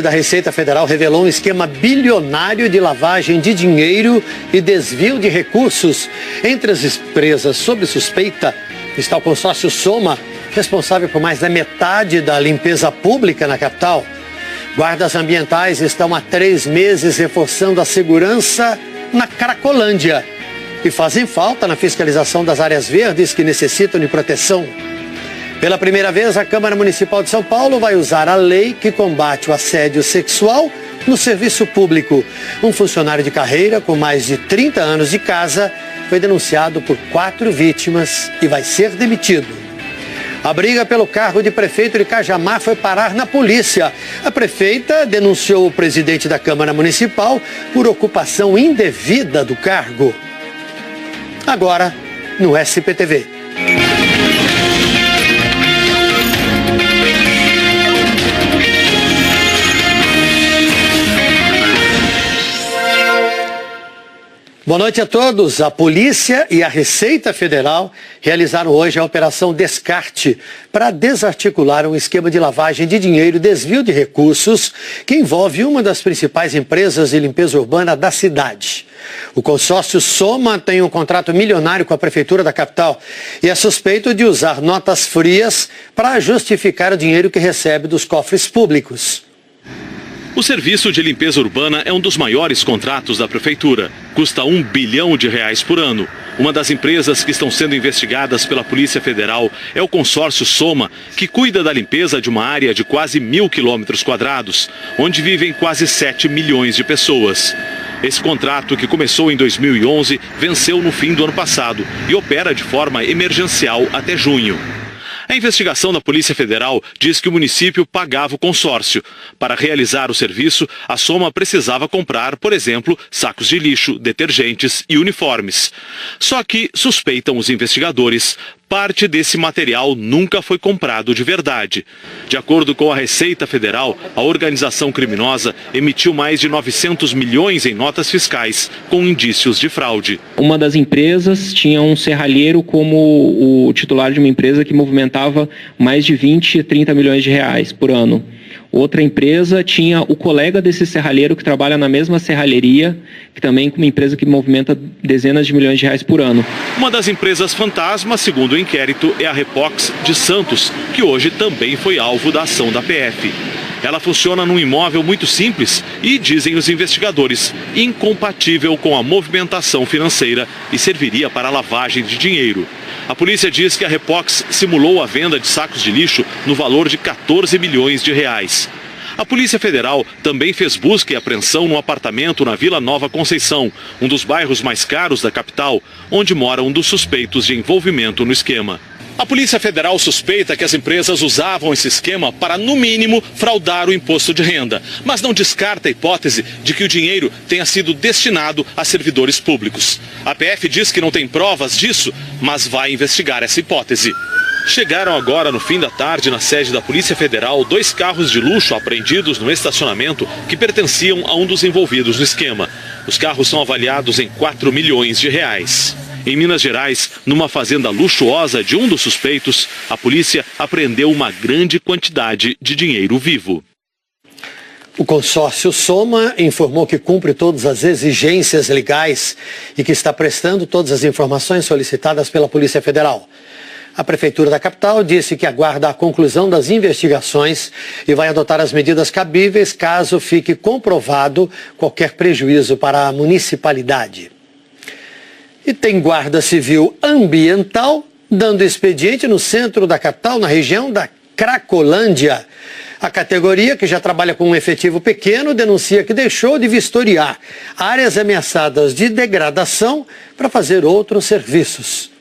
da Receita Federal revelou um esquema bilionário de lavagem de dinheiro e desvio de recursos. Entre as empresas sob suspeita está o consórcio Soma, responsável por mais da metade da limpeza pública na capital. Guardas ambientais estão há 3 meses reforçando a segurança na Cracolândia e fazem falta na fiscalização das áreas verdes que necessitam de proteção. Pela primeira vez, a Câmara Municipal de São Paulo vai usar a lei que combate o assédio sexual no serviço público. Um funcionário de carreira com mais de 30 anos de casa foi denunciado por 4 vítimas e vai ser demitido. A briga pelo cargo de prefeito de Cajamar foi parar na polícia. A prefeita denunciou o presidente da Câmara Municipal por ocupação indevida do cargo. Agora, no SPTV. Boa noite a todos. A Polícia e a Receita Federal realizaram hoje a Operação Descarte para desarticular um esquema de lavagem de dinheiro e desvio de recursos que envolve uma das principais empresas de limpeza urbana da cidade. O consórcio Soma tem um contrato milionário com a Prefeitura da capital e é suspeito de usar notas frias para justificar o dinheiro que recebe dos cofres públicos. O serviço de limpeza urbana é um dos maiores contratos da Prefeitura. Custa R$1 bilhão por ano. Uma das empresas que estão sendo investigadas pela Polícia Federal é o consórcio Soma, que cuida da limpeza de uma área de quase 1.000 quilômetros quadrados, onde vivem quase 7 milhões de pessoas. Esse contrato, que começou em 2011, venceu no fim do ano passado e opera de forma emergencial até junho. A investigação da Polícia Federal diz que o município pagava o consórcio. Para realizar o serviço, a Soma precisava comprar, por exemplo, sacos de lixo, detergentes e uniformes. Só que, suspeitam os investigadores, parte desse material nunca foi comprado de verdade. De acordo com a Receita Federal, a organização criminosa emitiu mais de 900 milhões em notas fiscais, com indícios de fraude. Uma das empresas tinha um serralheiro como o titular de uma empresa que movimentava mais de 20 a 30 milhões de reais por ano. Outra empresa tinha o colega desse serralheiro que trabalha na mesma serralheria, que também é uma empresa que movimenta dezenas de milhões de reais por ano. Uma das empresas fantasma, segundo o inquérito, é a Repox de Santos, que hoje também foi alvo da ação da PF. Ela funciona num imóvel muito simples e, dizem os investigadores, incompatível com a movimentação financeira e serviria para a lavagem de dinheiro. A polícia diz que a Repox simulou a venda de sacos de lixo no valor de 14 milhões de reais. A Polícia Federal também fez busca e apreensão no apartamento na Vila Nova Conceição, um dos bairros mais caros da capital, onde mora um dos suspeitos de envolvimento no esquema. A Polícia Federal suspeita que as empresas usavam esse esquema para, no mínimo, fraudar o imposto de renda, mas não descarta a hipótese de que o dinheiro tenha sido destinado a servidores públicos. A PF diz que não tem provas disso, mas vai investigar essa hipótese. Chegaram agora, no fim da tarde, na sede da Polícia Federal, 2 carros de luxo apreendidos no estacionamento que pertenciam a um dos envolvidos no esquema. Os carros são avaliados em 4 milhões de reais. Em Minas Gerais, numa fazenda luxuosa de um dos suspeitos, a polícia apreendeu uma grande quantidade de dinheiro vivo. O consórcio Soma informou que cumpre todas as exigências legais e que está prestando todas as informações solicitadas pela Polícia Federal. A Prefeitura da capital disse que aguarda a conclusão das investigações e vai adotar as medidas cabíveis caso fique comprovado qualquer prejuízo para a municipalidade. E tem Guarda Civil Ambiental dando expediente no centro da capital, na região da Cracolândia. A categoria, que já trabalha com um efetivo pequeno, denuncia que deixou de vistoriar áreas ameaçadas de degradação para fazer outros serviços.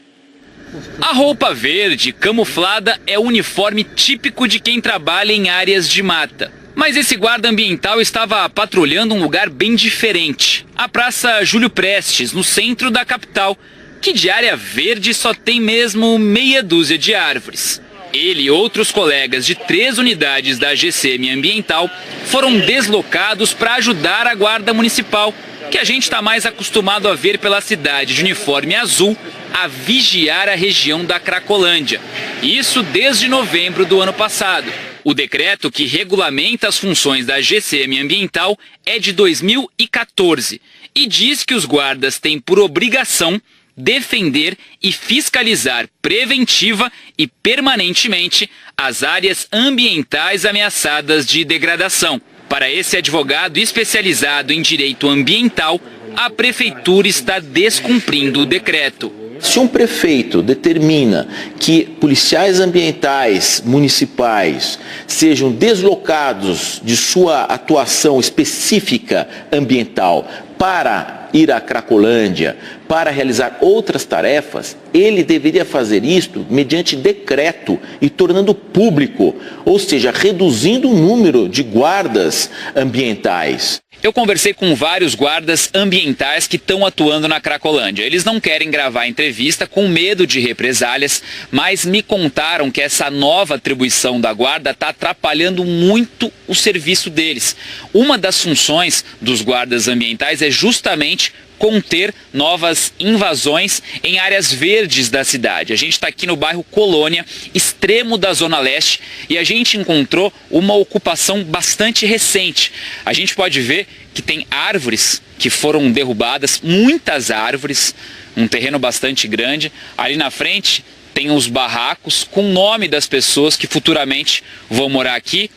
A roupa verde camuflada é o uniforme típico de quem trabalha em áreas de mata. Mas esse guarda ambiental estava patrulhando um lugar bem diferente. A Praça Júlio Prestes, no centro da capital, que de área verde só tem mesmo meia dúzia de árvores. Ele e outros colegas de 3 unidades da GCM Ambiental foram deslocados para ajudar a Guarda Municipal, que a gente está mais acostumado a ver pela cidade de uniforme azul, a vigiar a região da Cracolândia. Isso desde novembro do ano passado. O decreto que regulamenta as funções da GCM Ambiental é de 2014 e diz que os guardas têm por obrigação defender e fiscalizar preventiva e permanentemente as áreas ambientais ameaçadas de degradação. Para esse advogado especializado em direito ambiental, a prefeitura está descumprindo o decreto. Se um prefeito determina que policiais ambientais municipais sejam deslocados de sua atuação específica ambiental para ir à Cracolândia, para realizar outras tarefas, ele deveria fazer isto mediante decreto e tornando público, ou seja, reduzindo o número de guardas ambientais. Eu conversei com vários guardas ambientais que estão atuando na Cracolândia. Eles não querem gravar a entrevista com medo de represálias, mas me contaram que essa nova atribuição da guarda está atrapalhando muito o serviço deles. Uma das funções dos guardas ambientais é justamente conter novas invasões em áreas verdes da cidade. A gente está aqui no bairro Colônia, extremo da Zona Leste, e a gente encontrou uma ocupação bastante recente. A gente pode ver que tem árvores que foram derrubadas, muitas árvores, um terreno bastante grande. Ali na frente tem os barracos com o nome das pessoas que futuramente vão morar aqui.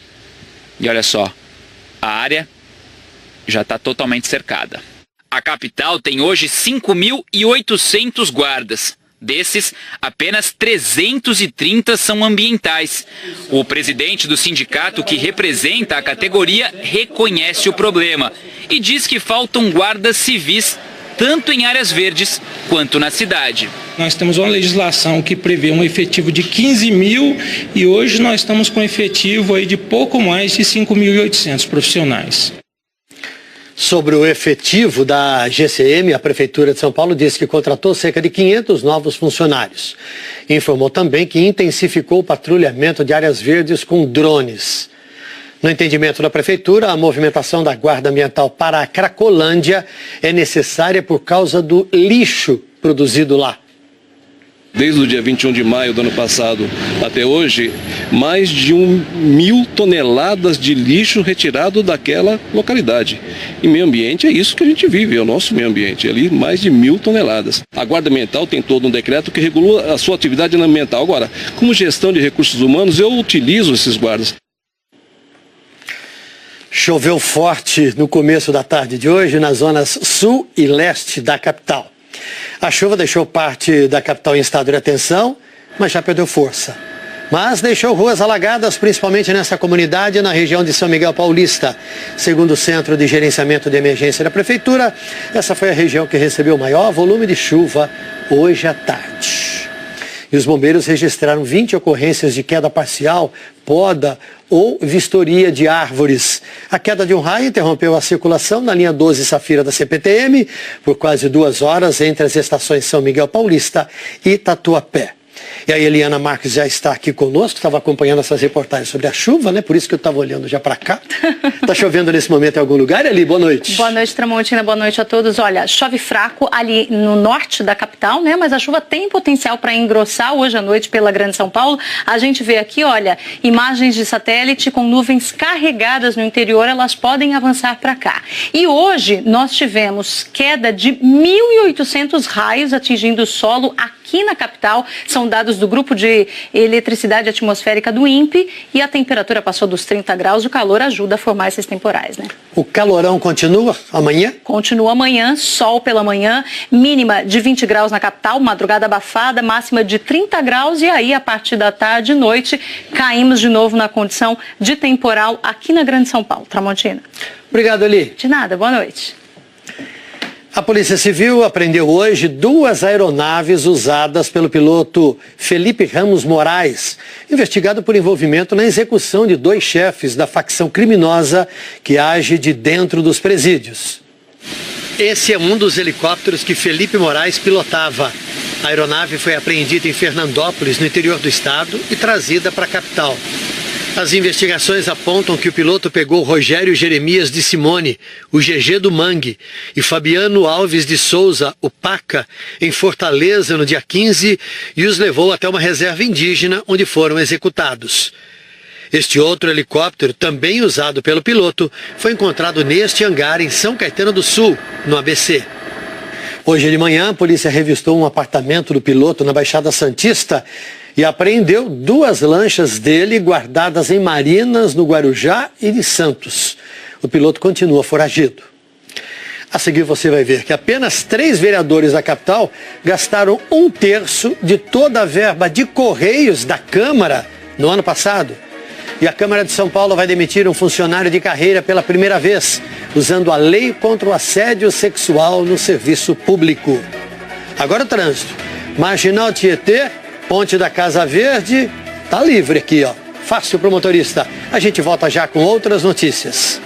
E olha só, a área já está totalmente cercada. A capital tem hoje 5.800 guardas. Desses, apenas 330 são ambientais. O presidente do sindicato que representa a categoria reconhece o problema e diz que faltam guardas civis tanto em áreas verdes quanto na cidade. Nós temos uma legislação que prevê um efetivo de 15 mil e hoje nós estamos com um efetivo aí de pouco mais de 5.800 profissionais. Sobre o efetivo da GCM, a Prefeitura de São Paulo disse que contratou cerca de 500 novos funcionários. Informou também que intensificou o patrulhamento de áreas verdes com drones. No entendimento da Prefeitura, a movimentação da Guarda Ambiental para a Cracolândia é necessária por causa do lixo produzido lá. Desde o dia 21 de maio do ano passado até hoje, mais de 1.000 toneladas de lixo retirado daquela localidade. E meio ambiente é isso que a gente vive, é o nosso meio ambiente, ali mais de 1.000 toneladas. A Guarda Ambiental tem todo um decreto que regula a sua atividade ambiental. Agora, como gestão de recursos humanos, eu utilizo esses guardas. Choveu forte no começo da tarde de hoje nas zonas sul e leste da capital. A chuva deixou parte da capital em estado de atenção, mas já perdeu força. Mas deixou ruas alagadas, principalmente nessa comunidade, na região de São Miguel Paulista. Segundo o Centro de Gerenciamento de Emergência da Prefeitura, essa foi a região que recebeu o maior volume de chuva hoje à tarde. E os bombeiros registraram 20 ocorrências de queda parcial, poda ou vistoria de árvores. A queda de um raio interrompeu a circulação na linha 12 Safira da CPTM por quase 2 horas entre as estações São Miguel Paulista e Tatuapé. E a Eliana Marques já está aqui conosco, estava acompanhando essas reportagens sobre a chuva, né? Por isso que eu estava olhando já para cá. Está chovendo nesse momento em algum lugar, Eli? Boa noite. Boa noite, Tramontina. Boa noite a todos. Olha, chove fraco ali no norte da capital, né? Mas a chuva tem potencial para engrossar hoje à noite pela Grande São Paulo. A gente vê aqui, olha, imagens de satélite com nuvens carregadas no interior, elas podem avançar para cá. E hoje nós tivemos queda de 1.800 raios atingindo o solo aqui na capital. São dados do Grupo de Eletricidade Atmosférica do INPE e a temperatura passou dos 30 graus. O calor ajuda a formar esses temporais, né? O calorão continua amanhã? Continua amanhã, sol pela manhã, mínima de 20 graus na capital, madrugada abafada, máxima de 30 graus e aí a partir da tarde e noite caímos de novo na condição de temporal aqui na Grande São Paulo. Tramontina. Obrigado, Eli. De nada, boa noite. A Polícia Civil apreendeu hoje 2 aeronaves usadas pelo piloto Felipe Ramos Moraes, investigado por envolvimento na execução de 2 chefes da facção criminosa que age de dentro dos presídios. Esse é um dos helicópteros que Felipe Moraes pilotava. A aeronave foi apreendida em Fernandópolis, no interior do estado, e trazida para a capital. As investigações apontam que o piloto pegou Rogério Jeremias de Simone, o GG do Mangue, e Fabiano Alves de Souza, o Paca, em Fortaleza no dia 15 e os levou até uma reserva indígena onde foram executados. Este outro helicóptero, também usado pelo piloto, foi encontrado neste hangar em São Caetano do Sul, no ABC. Hoje de manhã, a polícia revistou um apartamento do piloto na Baixada Santista e apreendeu 2 lanchas dele guardadas em marinas no Guarujá e de Santos. O piloto continua foragido. A seguir você vai ver que apenas 3 vereadores da capital gastaram 1/3 de toda a verba de Correios da Câmara no ano passado. E a Câmara de São Paulo vai demitir um funcionário de carreira pela primeira vez, usando a lei contra o assédio sexual no serviço público. Agora o trânsito. Marginal Tietê, Ponte da Casa Verde, tá livre aqui, ó. Fácil para o motorista. A gente volta já com outras notícias.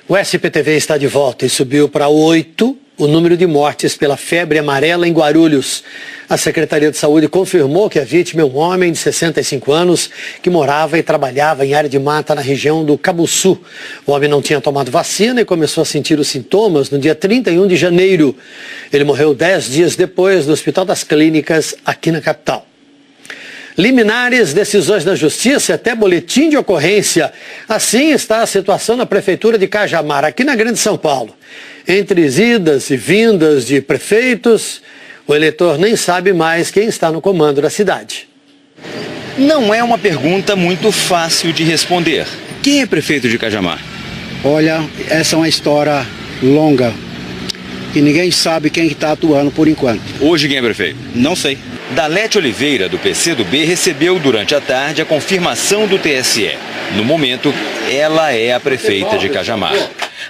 O SPTV está de volta e subiu para 8 o número de mortes pela febre amarela em Guarulhos. A Secretaria de Saúde confirmou que a vítima é um homem de 65 anos que morava e trabalhava em área de mata na região do Cabuçu. O homem não tinha tomado vacina e começou a sentir os sintomas no dia 31 de janeiro. Ele morreu 10 dias depois no Hospital das Clínicas, aqui na capital. Liminares, decisões da Justiça e até boletim de ocorrência. Assim está a situação na Prefeitura de Cajamar, aqui na Grande São Paulo. Entre idas e vindas de prefeitos, o eleitor nem sabe mais quem está no comando da cidade. Não é uma pergunta muito fácil de responder. Quem é prefeito de Cajamar? Olha, essa é uma história longa, que ninguém sabe quem está atuando por enquanto. Hoje quem é prefeito? Não sei. Dalete Oliveira, do PCdoB, recebeu durante a tarde a confirmação do TSE. No momento, ela é a prefeita de Cajamar.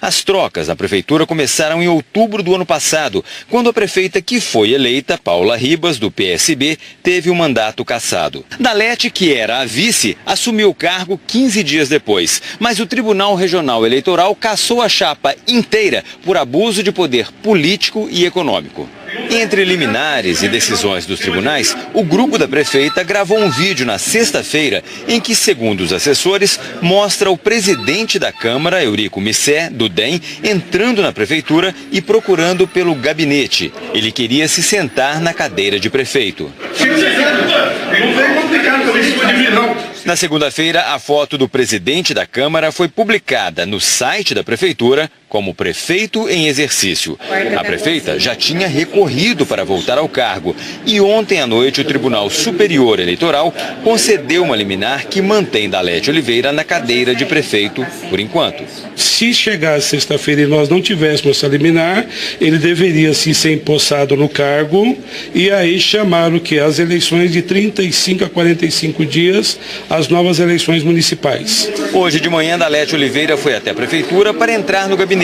As trocas na prefeitura começaram em outubro do ano passado, quando a prefeita que foi eleita, Paula Ribas, do PSB, teve o mandato cassado. Dalete, que era a vice, assumiu o cargo 15 dias depois, mas o Tribunal Regional Eleitoral cassou a chapa inteira por abuso de poder político e econômico. Entre liminares e decisões dos tribunais, o grupo da prefeita gravou um vídeo na sexta-feira em que, segundo os assessores, mostra o presidente da Câmara, Eurico Missé, do DEM, entrando na prefeitura e procurando pelo gabinete. Ele queria se sentar na cadeira de prefeito. Não vem complicado também em cima de mim, não. Na segunda-feira, a foto do presidente da Câmara foi publicada no site da Prefeitura como prefeito em exercício. A prefeita já tinha recorrido para voltar ao cargo e ontem à noite o Tribunal Superior Eleitoral concedeu uma liminar que mantém Dalete Oliveira na cadeira de prefeito por enquanto. Se chegar sexta-feira e nós não tivéssemos essa liminar, ele deveria sim ser empossado no cargo e aí chamar o que? As eleições de 35 a 45 dias, as novas eleições municipais. Hoje de manhã, Dalete Oliveira foi até a Prefeitura para entrar no gabinete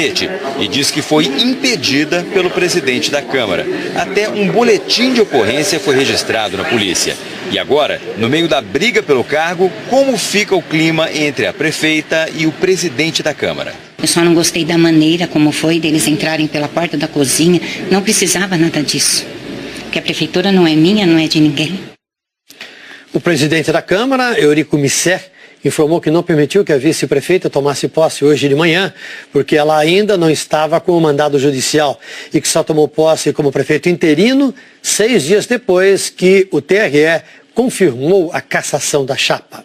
e diz que foi impedida pelo presidente da Câmara. Até um boletim de ocorrência foi registrado na polícia. E agora, no meio da briga pelo cargo, como fica o clima entre a prefeita e o presidente da Câmara? Eu só não gostei da maneira como foi deles entrarem pela porta da cozinha. Não precisava nada disso. Porque a prefeitura não é minha, não é de ninguém. O presidente da Câmara, Eurico Misser, informou que não permitiu que a vice-prefeita tomasse posse hoje de manhã, porque ela ainda não estava com o mandado judicial e que só tomou posse como prefeito interino 6 dias depois que o TRE confirmou a cassação da chapa.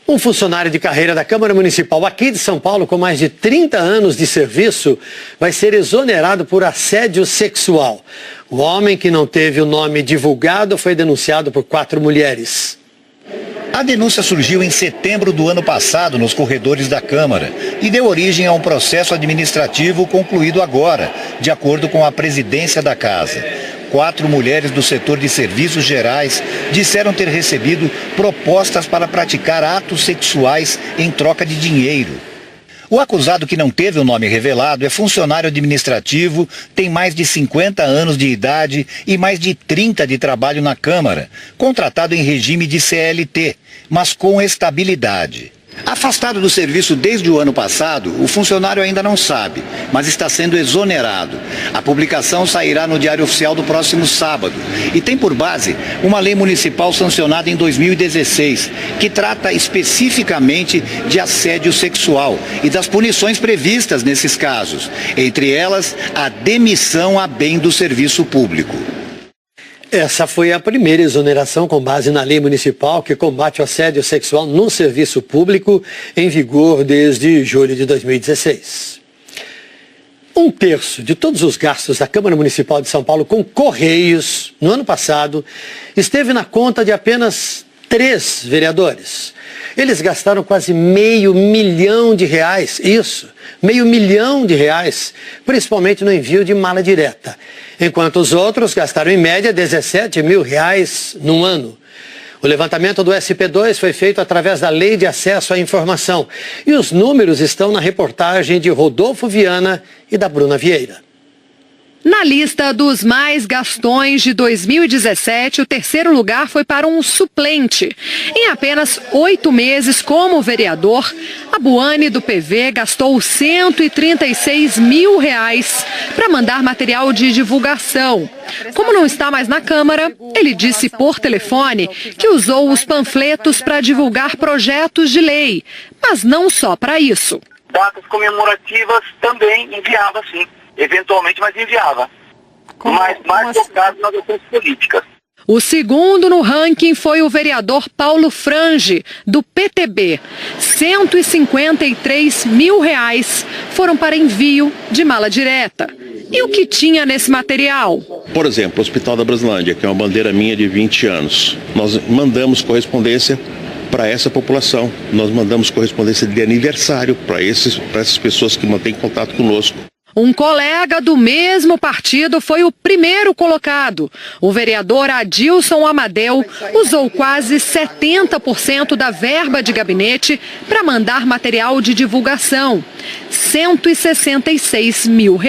Um funcionário de carreira da Câmara Municipal aqui de São Paulo, com mais de 30 anos de serviço, vai ser exonerado por assédio sexual. O homem, que não teve o nome divulgado, foi denunciado por 4 mulheres. A denúncia surgiu em setembro do ano passado nos corredores da Câmara e deu origem a um processo administrativo concluído agora, de acordo com a presidência da Casa. 4 mulheres do setor de serviços gerais disseram ter recebido propostas para praticar atos sexuais em troca de dinheiro. O acusado, que não teve o nome revelado, é funcionário administrativo, tem mais de 50 anos de idade e mais de 30 de trabalho na Câmara, contratado em regime de CLT, mas com estabilidade. Afastado do serviço desde o ano passado, o funcionário ainda não sabe, mas está sendo exonerado. A publicação sairá no Diário Oficial do próximo sábado e tem por base uma lei municipal sancionada em 2016, que trata especificamente de assédio sexual e das punições previstas nesses casos, entre elas a demissão a bem do serviço público. Essa foi a primeira exoneração com base na lei municipal que combate o assédio sexual no serviço público, em vigor desde julho de 2016. 1/3 de todos os gastos da Câmara Municipal de São Paulo com Correios, no ano passado, esteve na conta de apenas 3 vereadores. Eles gastaram quase R$500 milhão, isso, R$500 milhão, principalmente no envio de mala direta, enquanto os outros gastaram em média R$17 mil num ano. O levantamento do SP2 foi feito através da Lei de Acesso à Informação e os números estão na reportagem de Rodolfo Viana e da Bruna Vieira. Na lista dos mais gastões de 2017, o 3º lugar foi para um suplente. Em apenas 8 meses como vereador, a Buane do PV gastou R$136 mil para mandar material de divulgação. Como não está mais na Câmara, ele disse por telefone que usou os panfletos para divulgar projetos de lei, mas não só para isso. Datas comemorativas também enviava, sim. Eventualmente, mas enviava. Mas mais focado nas ações políticas. O segundo no ranking foi o vereador Paulo Frange, do PTB. R$153 mil foram para envio de mala direta. E o que tinha nesse material? Por exemplo, o Hospital da Brasilândia, que é uma bandeira minha de 20 anos. Nós mandamos correspondência para essa população. Nós mandamos correspondência de aniversário para essas pessoas que mantêm contato conosco. Um colega do mesmo partido foi o primeiro colocado. O vereador Adilson Amadeu usou quase 70% da verba de gabinete para mandar material de divulgação. R$166 mil.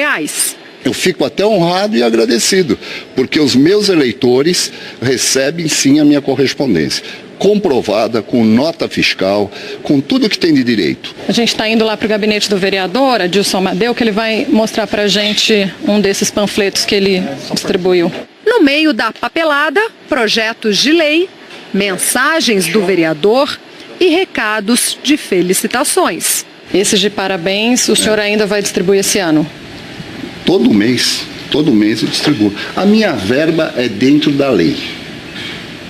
Eu fico até honrado e agradecido, porque os meus eleitores recebem sim a minha correspondência, comprovada, com nota fiscal, com tudo que tem de direito. A gente está indo lá para o gabinete do vereador, Adilson Amadeu, que ele vai mostrar para a gente um desses panfletos que ele distribuiu. No meio da papelada, projetos de lei, mensagens do vereador e recados de felicitações. Esses de parabéns, o senhor ainda vai distribuir esse ano? Todo mês eu distribuo. A minha verba é dentro da lei.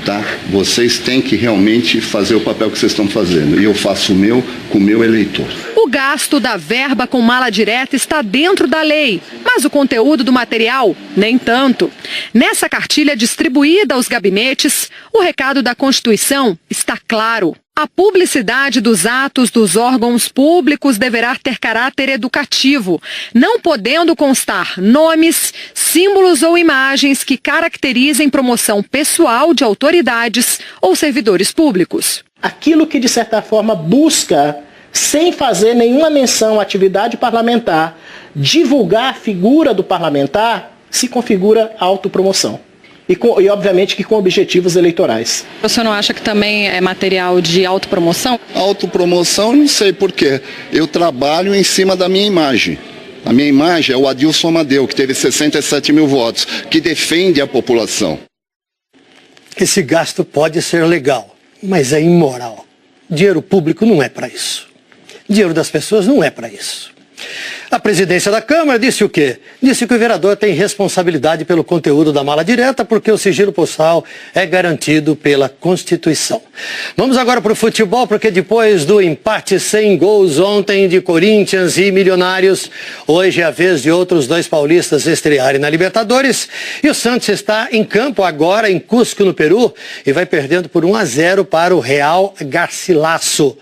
tá? Vocês têm que realmente fazer o papel que vocês estão fazendo. E eu faço o meu com o meu eleitor. O gasto da verba com mala direta está dentro da lei, mas o conteúdo do material, nem tanto. Nessa cartilha distribuída aos gabinetes, o recado da Constituição está claro. A publicidade dos atos dos órgãos públicos deverá ter caráter educativo, não podendo constar nomes, símbolos ou imagens que caracterizem promoção pessoal de autoridades ou servidores públicos. Aquilo que, de certa forma, busca, sem fazer nenhuma menção à atividade parlamentar, divulgar a figura do parlamentar, se configura autopromoção. E obviamente que com objetivos eleitorais. O senhor não acha que também é material de autopromoção? Autopromoção, não sei por quê. Eu trabalho em cima da minha imagem. A minha imagem é o Adilson Amadeu, que teve 67 mil votos, que defende a população. Esse gasto pode ser legal, mas é imoral. Dinheiro público não é para isso. Dinheiro das pessoas não é para isso. A presidência da Câmara disse o quê? Disse que o vereador tem responsabilidade pelo conteúdo da mala direta porque o sigilo postal é garantido pela Constituição. Vamos agora para o futebol, porque depois do empate sem gols ontem de Corinthians e Milionários, hoje é a vez de outros dois paulistas estrearem na Libertadores. E o Santos está em campo agora em Cusco, no Peru, e vai perdendo por 1-0 para o Real Garcilaso.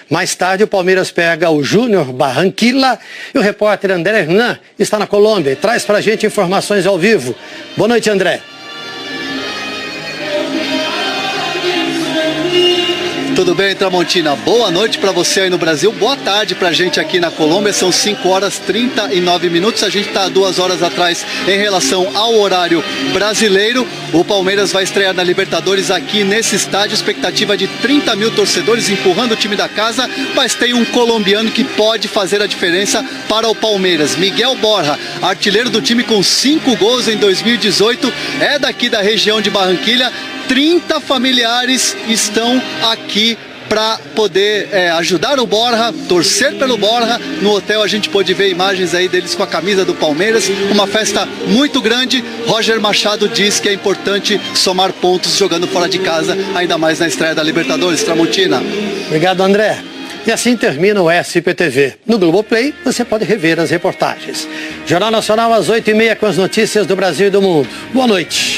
Mais tarde, o Palmeiras pega o Júnior Barranquilla e o repórter André Hernan está na Colômbia e traz para a gente informações ao vivo. Boa noite, André. Tudo bem, Tramontina? Boa noite para você aí no Brasil. Boa tarde para a gente aqui na Colômbia. São 5h39. A gente está 2 horas atrás em relação ao horário brasileiro. O Palmeiras vai estrear na Libertadores aqui nesse estádio. Expectativa de 30 mil torcedores empurrando o time da casa. Mas tem um colombiano que pode fazer a diferença para o Palmeiras. Miguel Borja, artilheiro do time com 5 gols em 2018. É daqui da região de Barranquilla. 30 familiares estão aqui para poder ajudar o Borja, torcer pelo Borja. No hotel a gente pôde ver imagens aí deles com a camisa do Palmeiras. Uma festa muito grande. Roger Machado diz que é importante somar pontos jogando fora de casa, ainda mais na estreia da Libertadores. Tramontina. Obrigado, André. E assim termina o SPTV. No Globoplay você pode rever as reportagens. Jornal Nacional às 8h30 com as notícias do Brasil e do mundo. Boa noite.